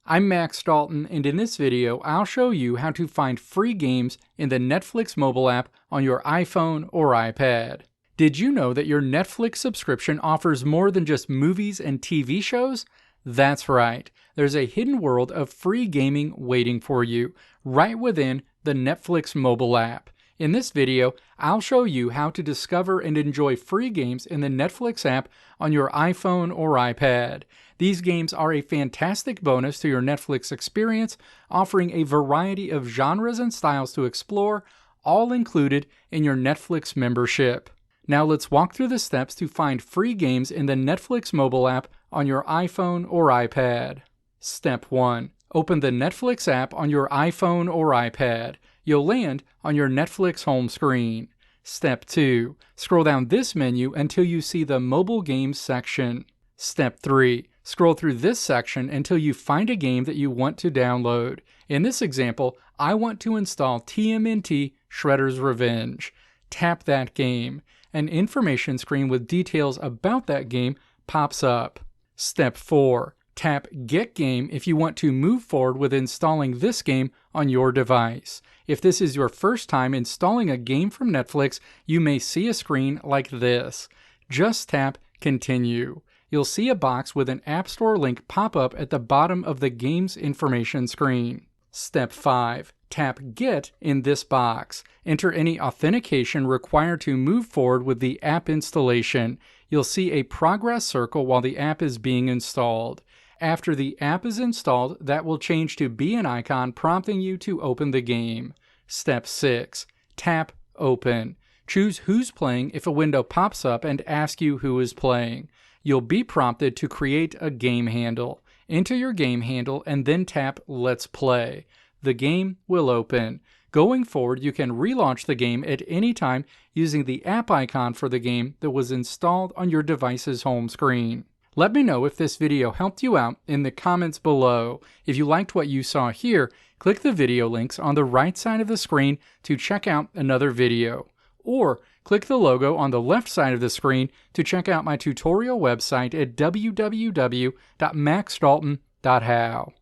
I'm Max Dalton, and in this video, I'll show you how to find free games in the Netflix mobile app on your iPhone or iPad. Did you know that your Netflix subscription offers more than just movies and TV shows? That's right. There's a hidden world of free gaming waiting for you, right within the Netflix mobile app. In this video, I'll show you how to discover and enjoy free games in the Netflix app on your iPhone or iPad. These games are a fantastic bonus to your Netflix experience, offering a variety of genres and styles to explore, all included in your Netflix membership. Now let's walk through the steps to find free games in the Netflix mobile app on your iPhone or iPad. Step 1. Open the Netflix app on your iPhone or iPad. You'll land on your Netflix home screen. Step 2. Scroll down this menu until you see the Mobile Games section. Step 3. Scroll through this section until you find a game that you want to download. In this example, I want to install TMNT Shredder's Revenge. Tap that game. An information screen with details about that game pops up. Step 4. Tap Get Game if you want to move forward with installing this game on your device. If this is your first time installing a game from Netflix, you may see a screen like this. Just tap Continue. You'll see a box with an App Store link pop up at the bottom of the game's information screen. Step 5. Tap Get in this box. Enter any authentication required to move forward with the app installation. You'll see a progress circle while the app is being installed. After the app is installed, that will change to be an icon prompting you to open the game. Step 6. Tap Open. Choose who's playing if a window pops up and asks you who is playing. You'll be prompted to create a game handle. Enter your game handle and then tap Let's Play. The game will open. Going forward, you can relaunch the game at any time using the app icon for the game that was installed on your device's home screen. Let me know if this video helped you out in the comments below. If you liked what you saw here, click the video links on the right side of the screen to check out another video. Or click the logo on the left side of the screen to check out my tutorial website at www.maxdalton.how.